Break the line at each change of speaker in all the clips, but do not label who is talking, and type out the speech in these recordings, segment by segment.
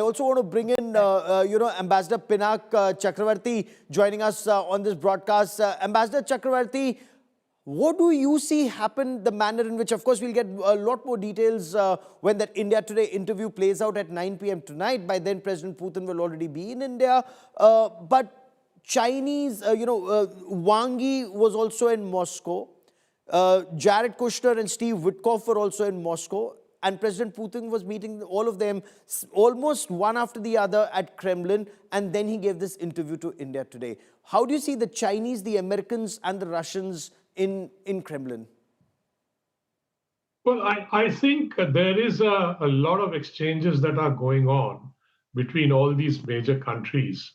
also want to bring in, Ambassador Pinak Chakravarty joining us on this broadcast. Ambassador Chakravarty, what do you see happen, the manner in which, of course, we'll get a lot more details when that India Today interview plays out at 9 p.m. tonight. By then, President Putin will already be in India. But Chinese, Wang Yi was also in Moscow. Jared Kushner and Steve Whitcoff were also in Moscow. And President Putin was meeting all of them almost one after the other at Kremlin. And then he gave this interview to India Today. How do you see the Chinese, the Americans, and the Russians in Kremlin?
Well, I think there is a lot of exchanges that are going on between all these major countries.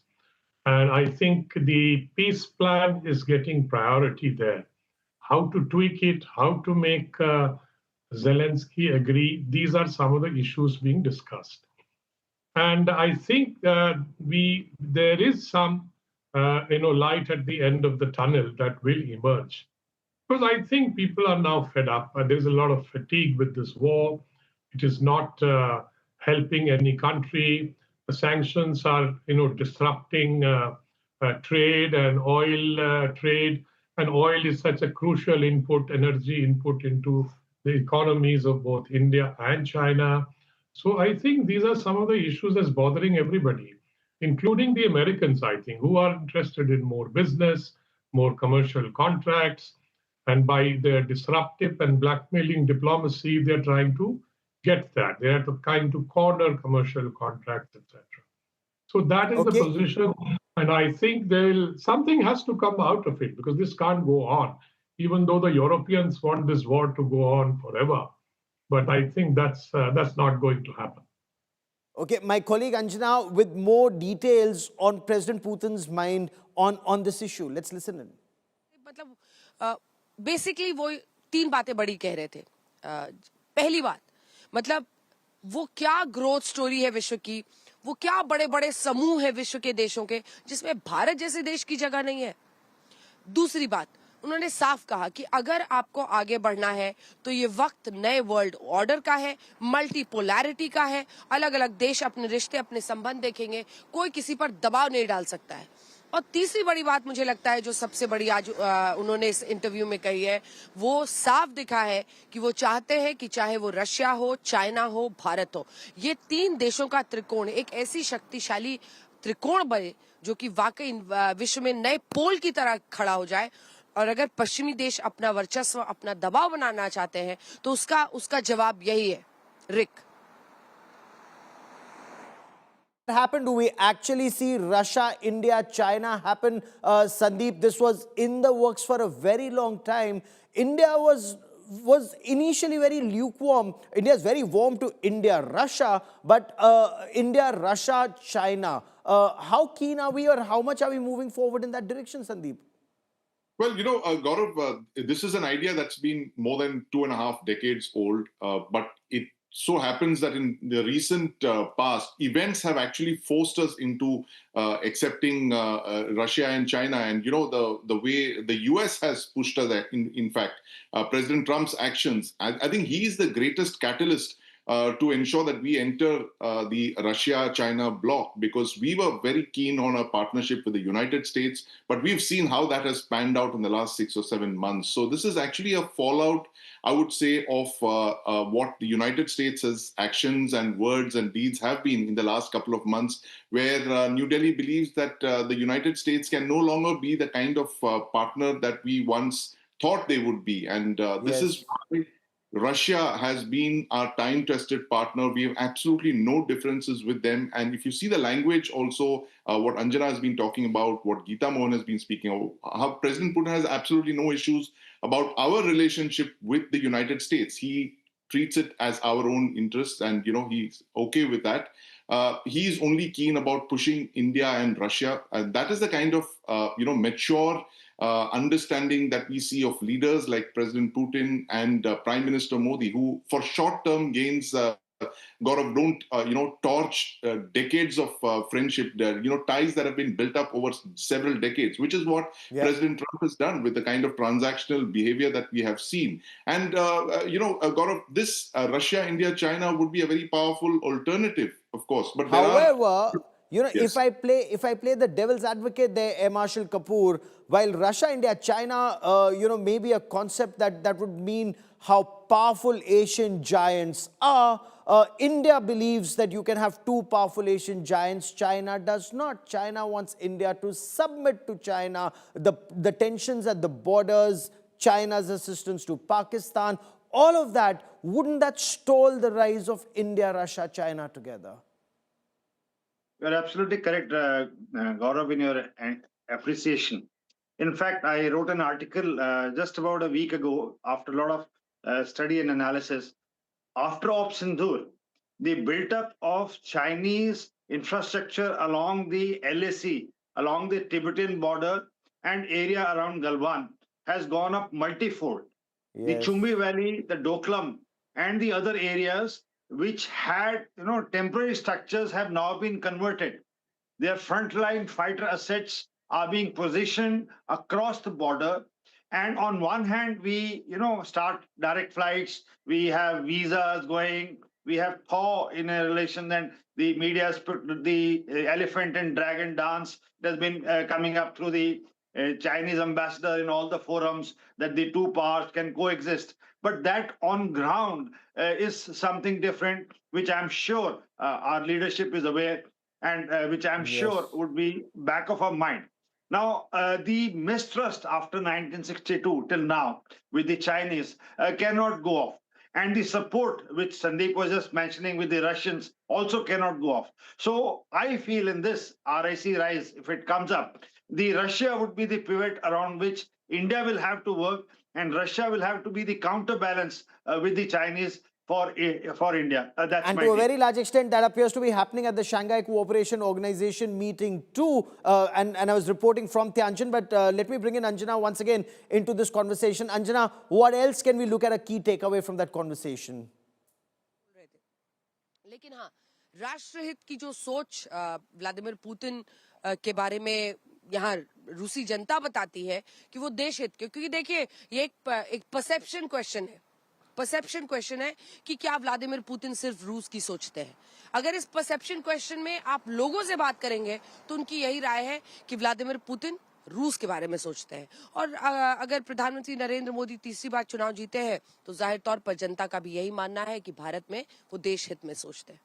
And I think the peace plan is getting priority there. How to tweak it, how to make Zelensky agree. These are some of the issues being discussed. And I think there is some light at the end of the tunnel that will emerge. Because I think people are now fed up. There's a lot of fatigue with this war. It is not helping any country. The sanctions are disrupting trade and oil trade. And oil is such a crucial input, energy input into the economies of both India and China. So I think these are some of the issues that's bothering everybody, including the Americans, I think, who are interested in more business, more commercial contracts. And by their disruptive and blackmailing diplomacy, they're trying to get that. They are trying to corner commercial contracts, etc. So that is the position. And I think something has to come out of it, because this can't go on, even though the Europeans want this war to go on forever. But I think that's not going to happen.
Okay, my colleague Anjana with more details on President Putin's mind on this issue. Let's listen in.
Basically वो तीन बातें बड़ी कह रहे थे। पहली बात, मतलब वो क्या ग्रोथ स्टोरी है विश्व की, वो क्या बड़े बड़े समूह है विश्व के देशों के जिसमें भारत जैसे देश की जगह नहीं है। दूसरी बात, उन्होंने साफ कहा कि अगर आपको आगे बढ़ना है तो ये वक्त नए वर्ल्ड ऑर्डर का है, मल्टीपोलैरिटी का है, अलग अलग देश अपने रिश्ते अपने संबंध देखेंगे, कोई किसी पर दबाव नहीं डाल सकता है। और तीसरी बड़ी बात मुझे लगता है जो सबसे बड़ी आज उन्होंने इस इंटरव्यू में कही है, वो साफ दिखा है कि वो चाहते हैं कि चाहे वो रशिया हो, चाइना हो, भारत हो, ये तीन देशों का त्रिकोण एक ऐसी शक्तिशाली त्रिकोण बने जो कि वाकई विश्व में नए पोल की तरह खड़ा हो जाए। और अगर पश्चिमी देश अपना वर्चस्व, अपना दबाव बनाना चाहते हैं तो उसका जवाब यही है, रिक।
Happened? Do we actually see Russia, India, China happen? Sandeep, this was in the works for a very long time. India was initially very lukewarm. India is very warm to India, Russia, but India, Russia, China. How keen are we, or how much are we moving forward in that direction, Sandeep?
Well, Gaurav, this is an idea that's been more than 2.5 decades old, but it so happens that in the recent past, events have actually forced us into accepting Russia and China. And, the way the US has pushed us, in fact, President Trump's actions, I think he is the greatest catalyst to ensure that we enter the Russia-China bloc, because we were very keen on a partnership with the United States, but we've seen how that has panned out in the last 6 or 7 months. So this is actually a fallout, I would say, of what the United States' actions and words and deeds have been in the last couple of months, where New Delhi believes that the United States can no longer be the kind of partner that we once thought they would be. And this is why Russia has been our time-tested partner. We have absolutely no differences with them. And if you see the language also, what Anjana has been talking about, what Geeta Mohan has been speaking of, how President Putin has absolutely no issues about our relationship with the United States. He treats it as our own interests, and he's okay with that. He's only keen about pushing India and Russia. And that is the kind of mature understanding that we see of leaders like President Putin and Prime Minister Modi, who for short-term gains Gaurav, don't torch decades of friendship there. Ties that have been built up over several decades, which is what President Trump has done with the kind of transactional behavior that we have seen. And Gaurav, this Russia, India, China would be a very powerful alternative, of course. But
however,
Yes.
if I play the devil's advocate there, Marshal Kapoor, while Russia, India, China, maybe a concept that would mean how powerful Asian giants are. India believes that you can have two powerful Asian giants. China does not. China wants India to submit to China. The tensions at the borders, China's assistance to Pakistan, all of that, wouldn't that stall the rise of India, Russia, China together?
You're absolutely correct, Gaurav, in your appreciation. In fact, I wrote an article just about a week ago after a lot of study and analysis. After Op Sindhur, the build-up of Chinese infrastructure along the LAC, along the Tibetan border and area around Galwan has gone up multifold. The Chumbi Valley, the Doklam, and the other areas which had temporary structures have now been converted. Their frontline fighter assets are being positioned across the border. And on one hand, we start direct flights. We have visas going. We have thaw in a relation. Then the media has put the elephant and dragon dance that has been coming up through the Chinese ambassador in all the forums that the two powers can coexist. But that on ground is something different, which I'm sure our leadership is aware and which I'm sure would be back of our mind. Now, the mistrust after 1962 till now with the Chinese cannot go off. And the support, which Sandeep was just mentioning with the Russians, also cannot go off. So I feel in this RIC rise, if it comes up, the Russia would be the pivot around which India will have to work, and Russia will have to be the counterbalance with the Chinese for India.
And to a very large extent, that appears to be happening at the Shanghai Cooperation Organization meeting too. And I was reporting from Tianjin, but let me bring in Anjana once again into this conversation. Anjana, what else can we look at a key takeaway from that conversation?
लेकिन हाँ, राष्ट्रहित की जो सोच Vladimir Putin के बारे में यहाँ रूसी जनता बताती है कि वो देश हित, क्योंकि देखिए ये एक परसेप्शन क्वेश्चन है। परसेप्शन क्वेश्चन है कि क्या व्लादिमीर पुतिन सिर्फ रूस की सोचते हैं। अगर इस परसेप्शन क्वेश्चन में आप लोगों से बात करेंगे तो उनकी यही राय है कि व्लादिमीर पुतिन रूस के बारे में सोचते हैं। और अगर प्रधानमंत्री नरेंद्र मोदी तीसरी बार चुनाव जीते हैं तो जाहिर तौर पर जनता का भी यही मानना है कि भारत में वो देश हित में सोचते हैं।